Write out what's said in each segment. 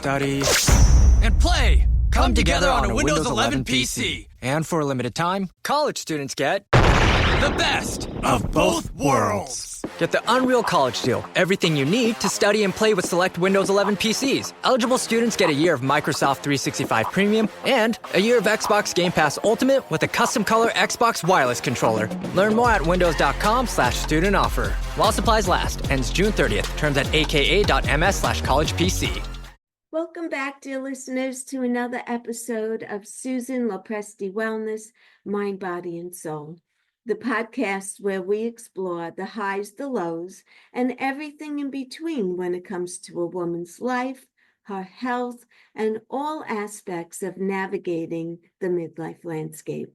study, and play come together on a Windows 11 PC. And for a limited time, college students get The best of both worlds. Get the Unreal College Deal. Everything you need to study and play with select Windows 11 PCs. Eligible students get a year of Microsoft 365 Premium and a year of Xbox Game Pass Ultimate with a custom color Xbox wireless controller. Learn more at windows.com/student offer. While supplies last. Ends June 30th. Terms at aka.ms/collegepc. Welcome back, dear listeners, to another episode of Susan LoPresti Wellness, Mind, Body, and Soul, the podcast where we explore the highs, the lows, and everything in between when it comes to a woman's life, her health, and all aspects of navigating the midlife landscape.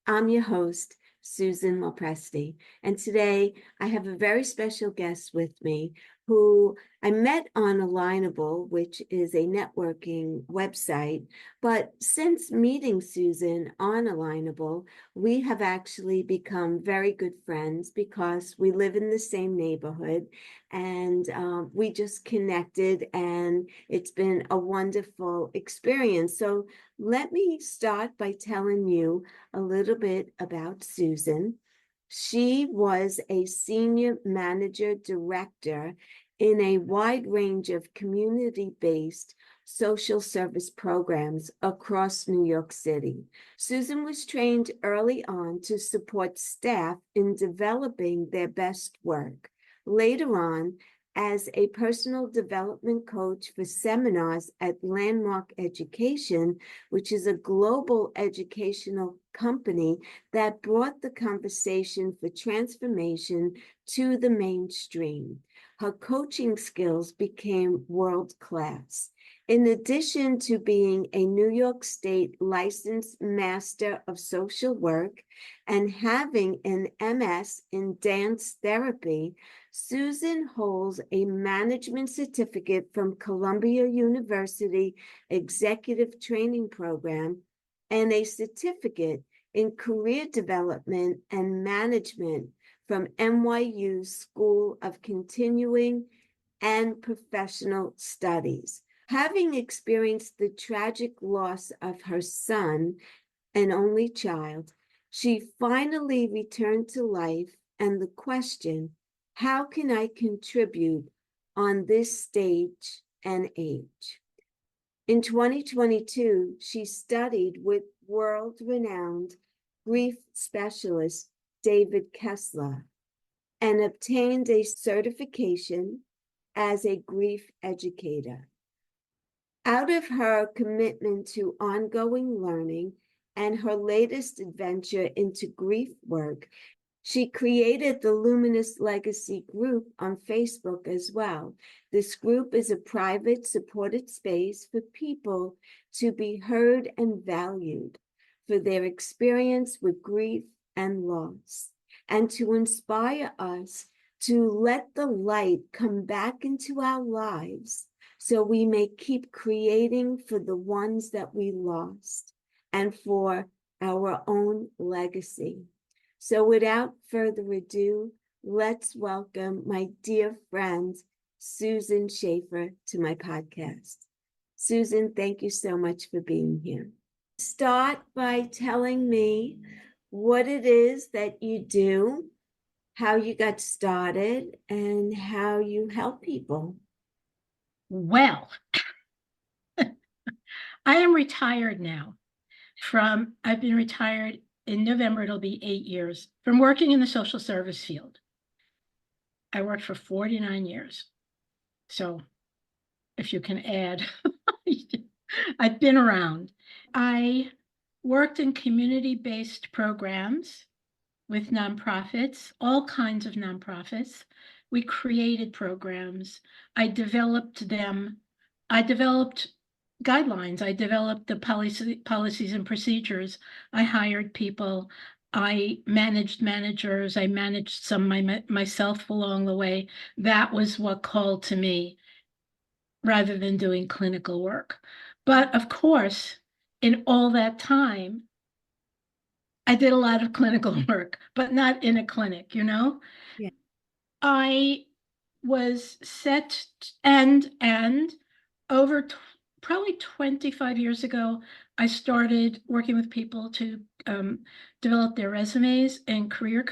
I'm your host, Susan LoPresti, and today I have a very special guest with me who I met on Alignable, which is a networking website. But since meeting Susan on Alignable, we have actually become very good friends because we live in the same neighborhood, and we just connected, and it's been a wonderful experience. So let me start by telling you a little bit about Susan. She was a senior manager director in a wide range of community-based social service programs across New York City. Susan was trained early on to support staff in developing their best work. Later on, as a personal development coach for seminars at Landmark Education, which is a global educational company that brought the conversation for transformation to the mainstream. Her coaching skills became world-class. In addition to being a New York State licensed master of social work and having an MS in dance therapy, Susan holds a management certificate from Columbia University Executive Training Program and a certificate in career development and management from NYU School of Continuing and Professional Studies. Having experienced the tragic loss of her son, an only child, she finally returned to life and the question, how can I contribute on this stage and age? In 2022, she studied with world-renowned grief specialist David Kessler and obtained a certification as a grief educator. Out of her commitment to ongoing learning and her latest adventure into grief work, she created the Luminous Legacy group on Facebook as well. This group is a private, supported space for people to be heard and valued for their experience with grief and loss, and to inspire us to let the light come back into our lives so we may keep creating for the ones that we lost and for our own legacy. So without further ado, let's welcome my dear friend, Susan Shafer, to my podcast. Susan, thank you so much for being here. Start by telling me what it is that you do, how you got started, and how you help people. Well, I am retired now I've been retired in November, it'll be 8 years from working in the social service field. I worked for 49 years. So if you can add, I've been around. I worked in community-based programs with nonprofits, all kinds of nonprofits. We created programs. I developed them. I developed guidelines. I developed the policies and procedures. I hired people. I managed managers. I managed some myself along the way. That was what called to me rather than doing clinical work. But of course, in all that time, I did a lot of clinical work, but not in a clinic, you know? Yeah. I was set and over probably 25 years ago, I started working with people to develop their resumes and doing career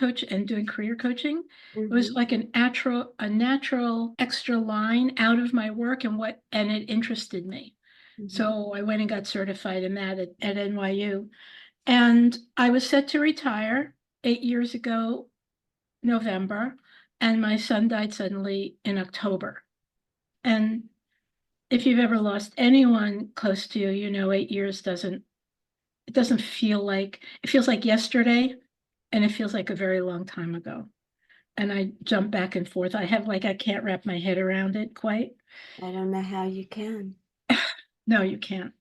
coaching. It was like a natural extra line out of my work and it interested me. So I went and got certified in that at NYU. And I was set to retire 8 years ago, November, and my son died suddenly in October. And if you've ever lost anyone close to you, you know 8 years doesn't feel like, it feels like yesterday, and it feels like a very long time ago. And I jump back and forth. I can't wrap my head around it quite. I don't know how you can. No, you can't.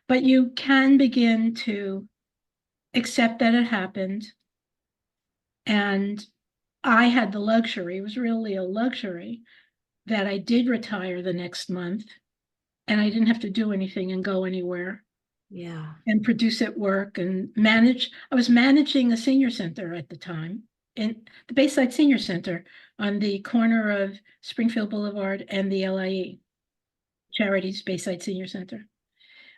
But you can begin to accept that it happened. And I had the luxury, it was really a luxury, that I did retire the next month and I didn't have to do anything and go anywhere. Yeah. And produce at work and manage. I was managing a senior center at the time, in the Bayside Senior Center on the corner of Springfield Boulevard and the LIE, Charities Bayside Senior Center.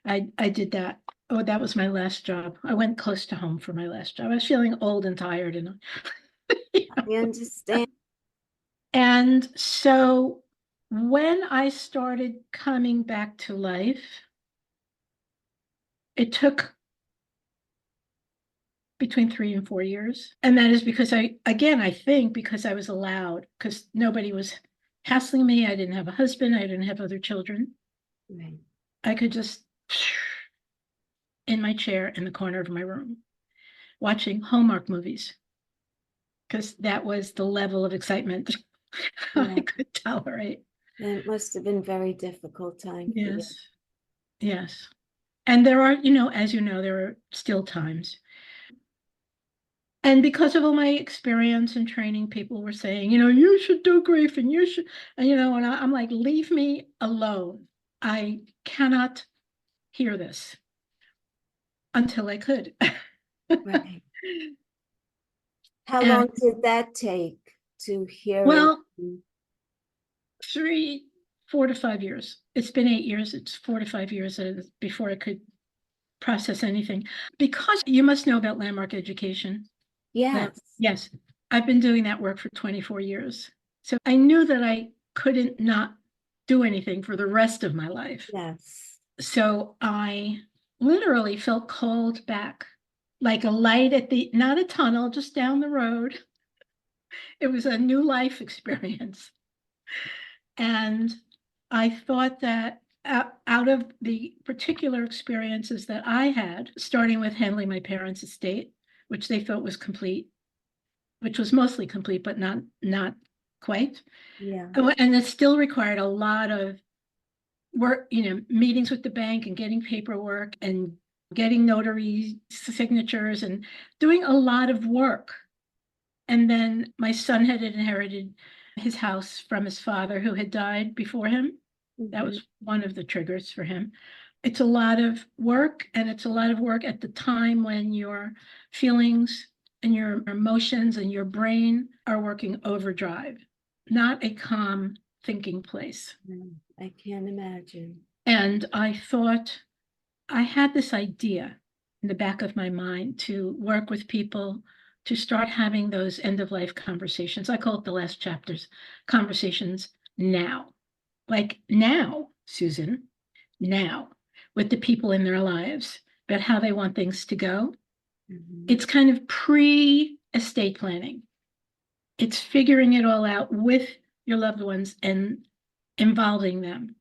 I did that. Oh, that was my last job. I went close to home for my last job. I was feeling old and tired, and I understand. And so when I started coming back to life, it took between 3 and 4 years. And that is because I think because I was allowed, because nobody was hassling me. I didn't have a husband. I didn't have other children. Right. I could just in my chair in the corner of my room, watching Hallmark movies, because that was the level of excitement I could tolerate. It must have been very difficult time. Yes. Yes. And there are, as you know, there are still times. And because of all my experience and training, people were saying, you should do grief and you should, and, and I'm like, leave me alone. I cannot hear this until I could. Right. How long did that take to hear Well, it? 4 to 5 years. It's been 8 years. It's 4 to 5 years before I could process anything. Because you must know about landmark education. Yes. Yes. I've been doing that work for 24 years. So I knew that I couldn't not do anything for the rest of my life. Yes. So I literally felt called back, like a light not a tunnel, just down the road. It was a new life experience. And I thought that out of the particular experiences that I had, starting with handling my parents' estate, which they thought was complete, which was mostly complete, but not quite. Yeah. And it still required a lot of work, meetings with the bank and getting paperwork and getting notary signatures and doing a lot of work. And then my son had inherited his house from his father, who had died before him. That was one of the triggers for him. It's a lot of work, and it's a lot of work at the time when your feelings and your emotions and your brain are working overdrive, not a calm thinking place. I can't imagine. And I thought, I had this idea in the back of my mind to work with people to start having those end of life conversations. I call it the last chapters conversations now. Like now, Susan, now, with the people in their lives about how they want things to go. It's kind of pre-estate planning. It's figuring it all out with your loved ones and involving them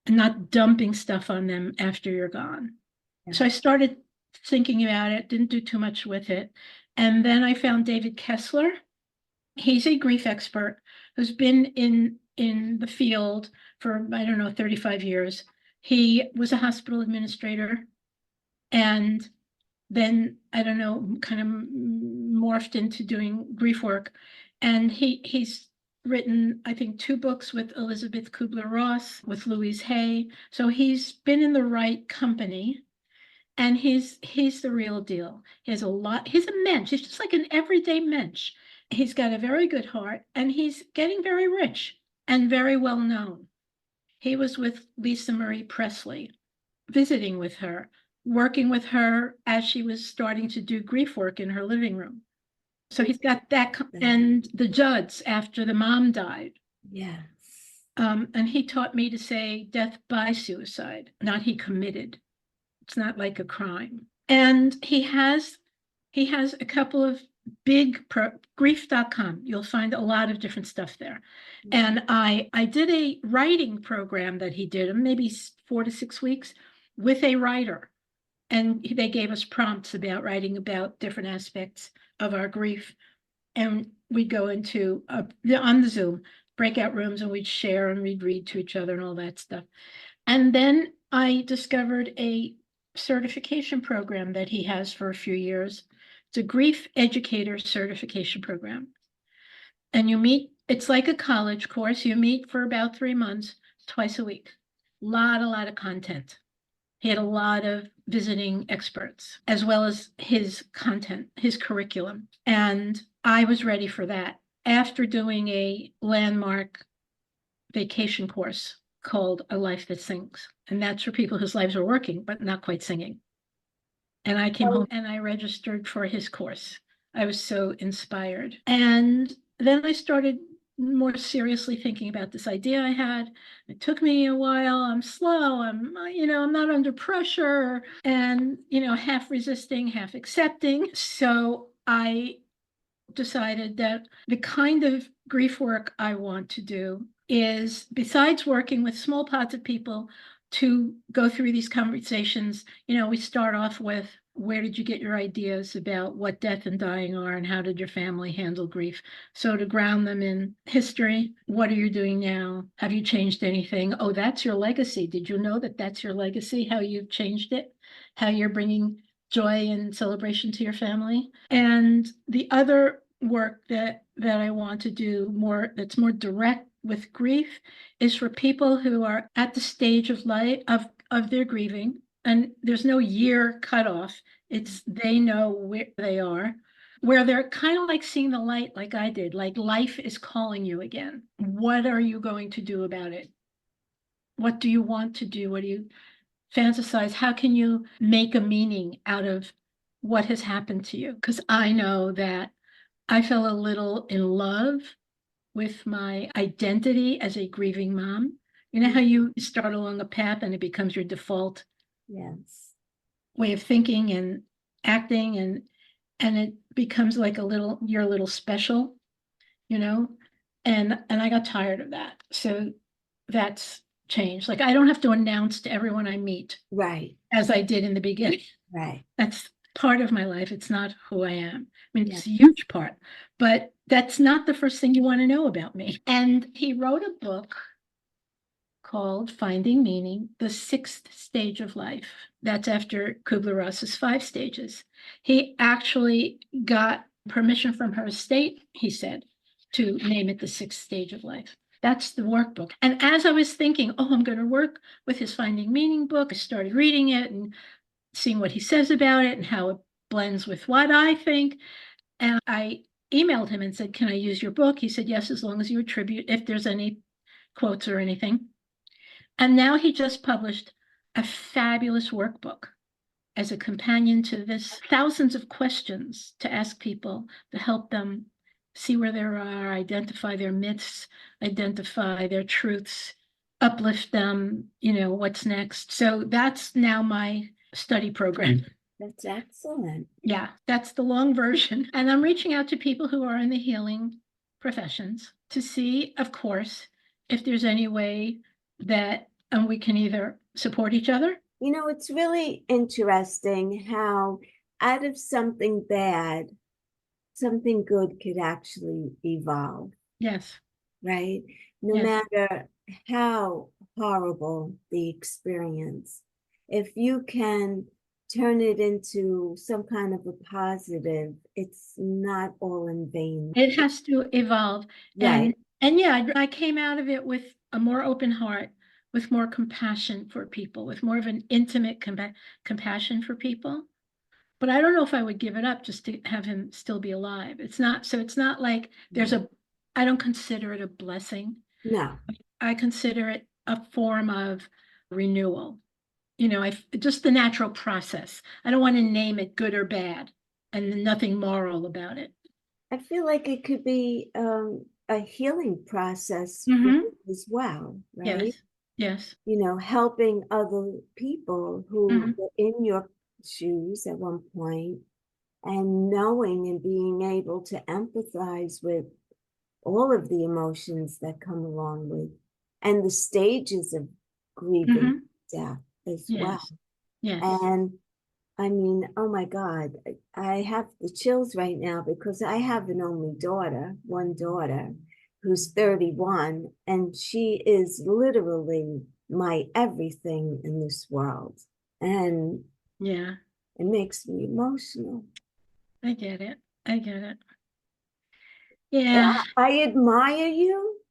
and not dumping stuff on them after you're gone. So I started thinking about it, didn't do too much with it. And then I found David Kessler. He's a grief expert who's been in the field for, 35 years. He was a hospital administrator and then, kind of morphed into doing grief work. And he's written, I think, 2 books with Elizabeth Kubler-Ross, with Louise Hay. So he's been in the right company. And he's the real deal. He's a mensch. He's just like an everyday mensch. He's got a very good heart, and he's getting very rich and very well known. He was with Lisa Marie Presley, visiting with her, working with her as she was starting to do grief work in her living room. So he's got that, and the Judds after the mom died. Yes. And he taught me to say death by suicide, not he committed. It's not like a crime. And he has a couple of big grief.com. You'll find a lot of different stuff there. And I did a writing program that he did, maybe 4 to 6 weeks, with a writer. And they gave us prompts about writing about different aspects of our grief. And we'd go into on the Zoom breakout rooms, and we'd share and we'd read to each other and all that stuff. And then I discovered a certification program that he has for a few years. It's a grief educator certification program. And you meet, it's like a college course. You meet for about 3 months, twice a week. A lot of content. He had a lot of visiting experts, as well as his content, his curriculum. And I was ready for that after doing a landmark vacation course called A Life That Sings. And that's for people whose lives are working, but not quite singing. And I came home and I registered for his course. I was so inspired. And then I started more seriously thinking about this idea I had. It took me a while. I'm slow. I'm not under pressure, and, half resisting, half accepting. So I decided that the kind of grief work I want to do is, besides working with small pots of people to go through these conversations, we start off with, where did you get your ideas about what death and dying are, and how did your family handle grief? So to ground them in history, what are you doing now? Have you changed anything? Oh, that's your legacy. Did you know that that's your legacy? How you've changed it? How you're bringing joy and celebration to your family? And the other work that I want to do that's more direct with grief is for people who are at the stage of life of their grieving, and there's no year cutoff. It's they know where they are, where they're kind of like seeing the light, like I did, like life is calling you again. What are you going to do about it? What do you want to do? What do you fantasize? How can you make a meaning out of what has happened to you? Because I know that I fell a little in love with my identity as a grieving mom. You know how you start along a path and it becomes your default way of thinking and acting, and it becomes like you're a little special, and I got tired of that. So that's changed. Like, I don't have to announce to everyone I meet, Right. as I did in the beginning. Right. That's part of my life. It's not who I am. I mean, it's a huge part, but that's not the first thing you want to know about me. And he wrote a book called Finding Meaning, the 6th Stage of Life. That's after Kubler-Ross's 5 stages. He actually got permission from her estate, he said, to name it the 6th Stage of Life. That's the workbook. And as I was thinking, I'm going to work with his Finding Meaning book, I started reading it and seeing what he says about it and how it blends with what I think. And I emailed him and said, can I use your book? He said, yes, as long as you attribute, if there's any quotes or anything. And now he just published a fabulous workbook as a companion to this, thousands of questions to ask people to help them see where they are, identify their myths, identify their truths, uplift them, what's next. So that's now my study program. That's excellent. Yeah, that's the long version. And I'm reaching out to people who are in the healing professions to see, of course, if there's any way that we can either support each other. It's really interesting how out of something bad, something good could actually evolve. Yes. Right? No matter how horrible the experience, if you can turn it into some kind of a positive, it's not all in vain. It has to evolve. Right. And I came out of it with a more open heart, with more compassion for people, with more of an intimate compassion for people. But I don't know if I would give it up just to have him still be alive. It's not like I don't consider it a blessing. No. I consider it a form of renewal. Just the natural process. I don't want to name it good or bad and nothing moral about it. I feel like it could be a healing process for Mhm. you as well, right? Yes. Helping other people who Mhm. were in your shoes at one point, and knowing and being able to empathize with all of the emotions that come along with, and the stages of grieving Mhm. death as well. Yes. Yes. And I mean, oh my God, I have the chills right now because I have an only daughter, one daughter, who's 31, and she is literally my everything in this world. And Yeah. it makes me emotional. I get it. I get it. And Yeah. I admire you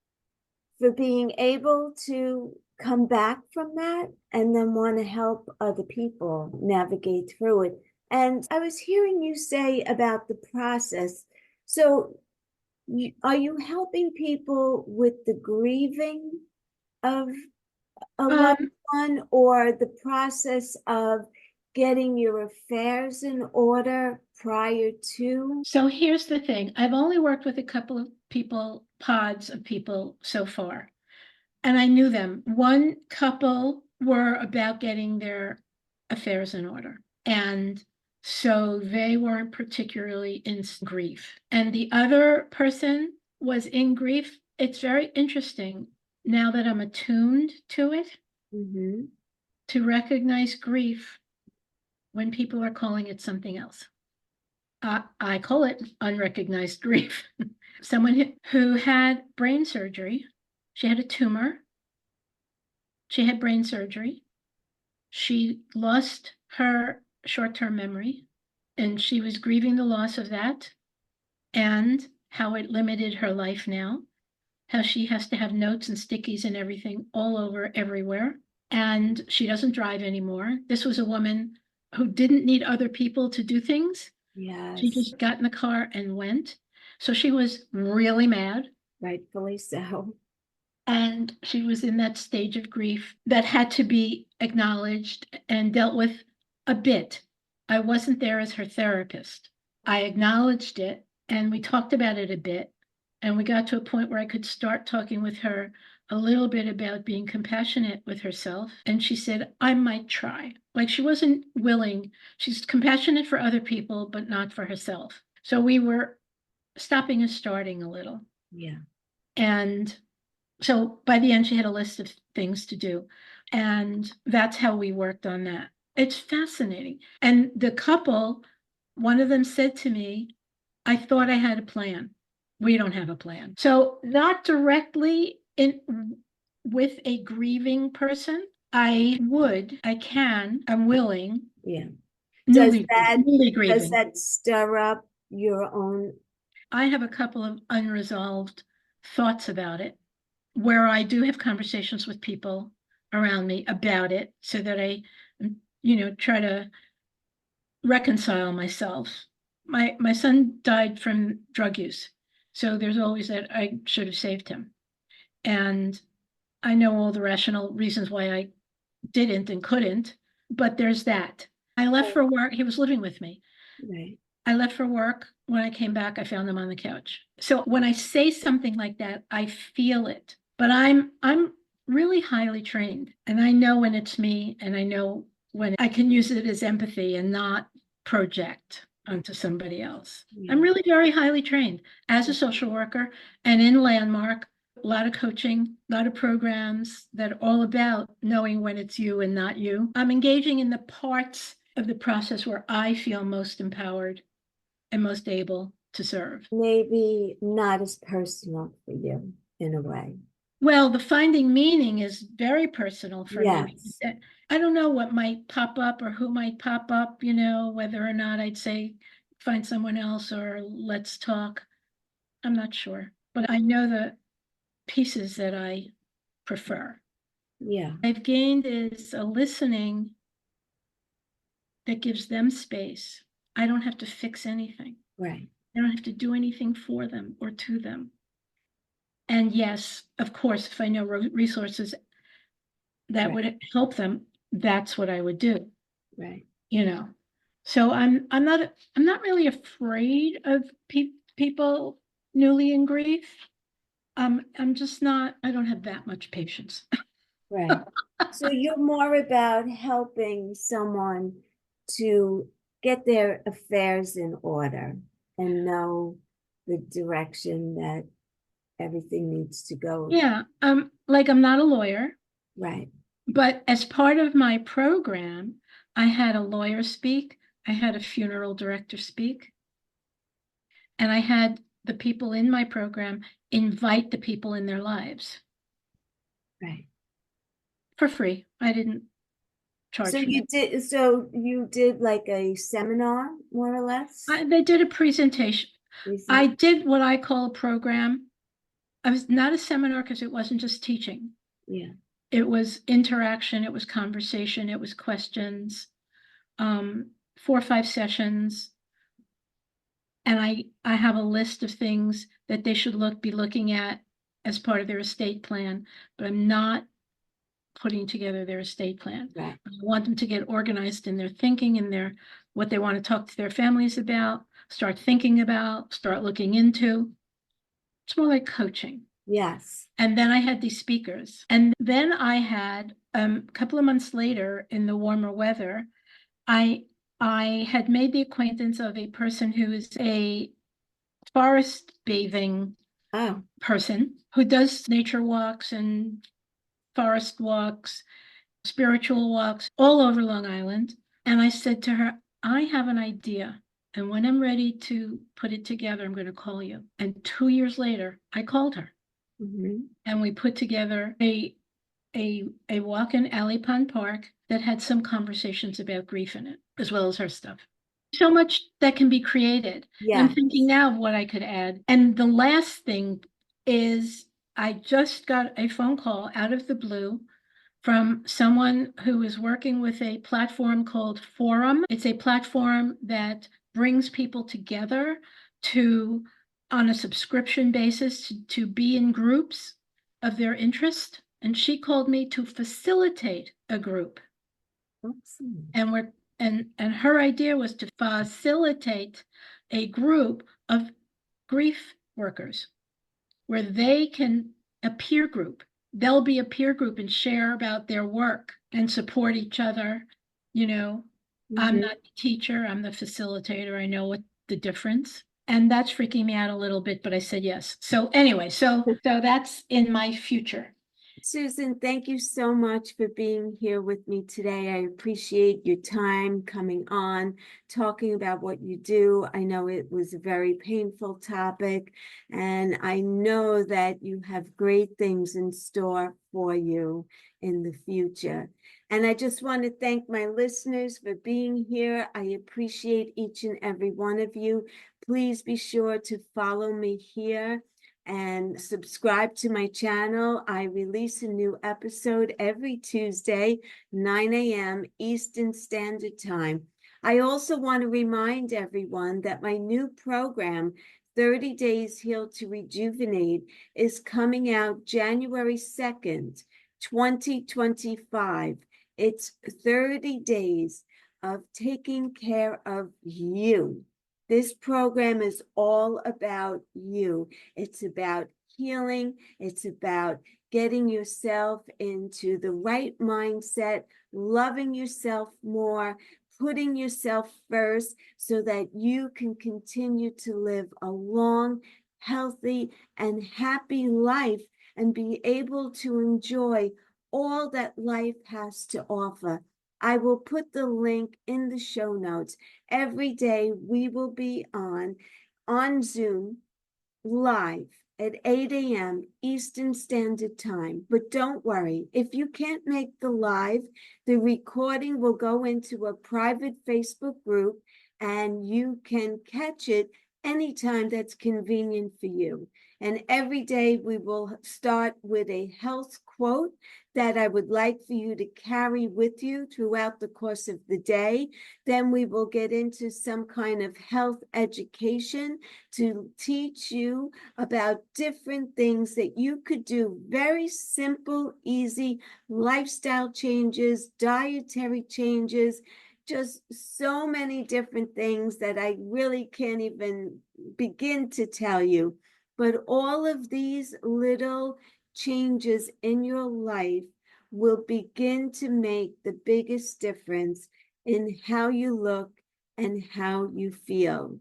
for being able to come back from that and then want to help other people navigate through it. And I was hearing you say about the process. So, are you helping people with the grieving of a loved Um, one, or the process of getting your affairs in order prior to? so here's the thing. I've only worked with a couple of people, pods of people so far, and I knew them. One couple were about getting their affairs in order, and so they weren't particularly in grief. And the other person was in grief. It's very interesting now that I'm attuned to it, Mm-hmm. to recognize grief when people are calling it something else. I call it unrecognized grief. Someone who had brain surgery, she had a tumor, she had brain surgery, she lost her short-term memory, and she was grieving the loss of that and how it limited her life now, how she has to have notes and stickies and everything all over everywhere. And she doesn't drive anymore. This was a woman who didn't need other people to do things. She Yes, just got in the car and went. So she was really mad. rightfully so. And she was in that stage of grief that had to be acknowledged and dealt with a bit. I wasn't there as her therapist. I acknowledged it and we talked about it a bit. And we got to a point where I could start talking with her a little bit about being compassionate with herself. And she said, I might try. Like she wasn't willing. She's compassionate for other people, but not for herself. So we were stopping and starting a little. Yeah. And so by the end, she had a list of things to do. And that's how we worked on that. It's fascinating. And the couple, one of them said to me, I thought I had a plan. We don't have a plan. So not directly in with a grieving person. I'm willing, Yeah. Does newly, that newly does grieving. that stir up your own? I have a couple of unresolved thoughts about it where I do have conversations with people around me about it so that I, try to reconcile myself. My son died from drug use. So there's always that I should have saved him. And I know all the rational reasons why I didn't and couldn't, but there's that. I left for work. He was living with me. Right. I left for work. When I came back, I found him on the couch. So when I say something like that, I feel it. But I'm really highly trained, and I know when it's me, and I know when I can use it as empathy and not project onto somebody else. Yeah. I'm really very highly trained as a social worker and in Landmark, a lot of coaching, a lot of programs that are all about knowing when it's you and not you. I'm engaging in the parts of the process where I feel most empowered and most able to serve. Maybe not as personal for you in a way. Well, the finding meaning is very personal for me. Yes. I don't know what might pop up or who might pop up, whether or not I'd say find someone else or let's talk. I'm not sure, but I know the pieces that I prefer. Yeah. I've gained is a listening that gives them space. I don't have to fix anything. Right. I don't have to do anything for them or to them. And yes, of course, if I know resources that Right. would help them, that's what I would do, Right. So I'm not really afraid of people newly in grief. I'm just not, I don't have that much patience. Right. So you're more about helping someone to get their affairs in order and know the direction that everything needs to go. Yeah, like I'm not a lawyer, Right. but as part of my program, I had a lawyer speak, I had a funeral director speak, and I had the people in my program invite the people in their lives Right. for free. I didn't charge So for that. you did like a seminar, more or less? They did a presentation. I Recent- did what I call a program. I was not a seminar because it wasn't just teaching. Yeah. It was interaction, it was conversation, it was questions, 4 or 5 sessions. And I have a list of things that they should be looking at as part of their estate plan, but I'm not putting together their estate plan. Right. I want them to get organized in their thinking and what they want to talk to their families about, start thinking about, start looking into. It's more like coaching. Yes. And then I had these speakers. And then I had a couple of months later in the warmer weather, I had made the acquaintance of a person who is a forest bathing Oh, person who does nature walks and forest walks, spiritual walks all over Long Island. And I said to her, I have an idea. And when I'm ready to put it together, I'm going to call you. And 2 years later, I called her. mhm. And we put together a walk in Alley Pond Park that had some conversations about grief in it, as well as her stuff. So much that can be created. And I'm Yeah. thinking now of what I could add. And the last thing is I just got a phone call out of the blue from someone who is working with a platform called Forum. It's a platform that brings people together on a subscription basis, to be in groups of their interest. And she called me to facilitate a group. Awesome. And her idea was to facilitate a group of grief workers where a peer group, they'll be a peer group and share about their work and support each other. I'm Mhm. not the teacher, I'm the facilitator. I know what the difference. And that's freaking me out a little bit, but I said yes. So anyway, so that's in my future. Susan, thank you so much for being here with me today. I appreciate your time coming on, talking about what you do. I know it was a very painful topic, and I know that you have great things in store for you in the future. And I just want to thank my listeners for being here. I appreciate each and every one of you. Please be sure to follow me here and subscribe to my channel. I release a new episode every Tuesday, 9 a.m. Eastern Standard Time. I also want to remind everyone that my new program, 30 Days Heal to Rejuvenate, is coming out January 2nd, 2025. It's 30 days of taking care of you. This program is all about you. It's about healing. It's about getting yourself into the right mindset, loving yourself more, putting yourself first so that you can continue to live a long, healthy, and happy life and be able to enjoy all that life has to offer. I will put the link in the show notes. Every day we will be on Zoom live at 8 a.m. Eastern Standard Time. But don't worry, if you can't make the live, the recording will go into a private Facebook group and you can catch it anytime that's convenient for you. And every day we will start with a health quote that I would like for you to carry with you throughout the course of the day. Then we will get into some kind of health education to teach you about different things that you could do. Very simple, easy lifestyle changes, dietary changes, just so many different things that I really can't even begin to tell you. But all of these little changes in your life will begin to make the biggest difference in how you look and how you feel.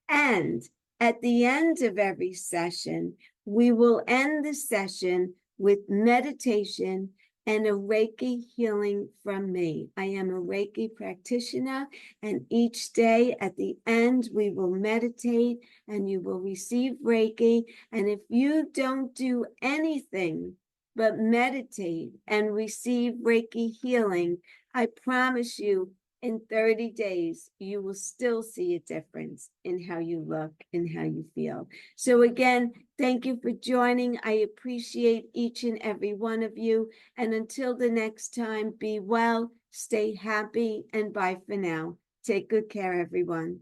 And at the end of every session, we will end the session with meditation and a Reiki healing from me. I am a Reiki practitioner, and each day at the end, we will meditate and you will receive Reiki. And if you don't do anything but meditate and receive Reiki healing, I promise you, in 30 days, you will still see a difference in how you look and how you feel. So again, thank you for joining. I appreciate each and every one of you. And until the next time, be well, stay happy, and bye for now. Take good care, everyone.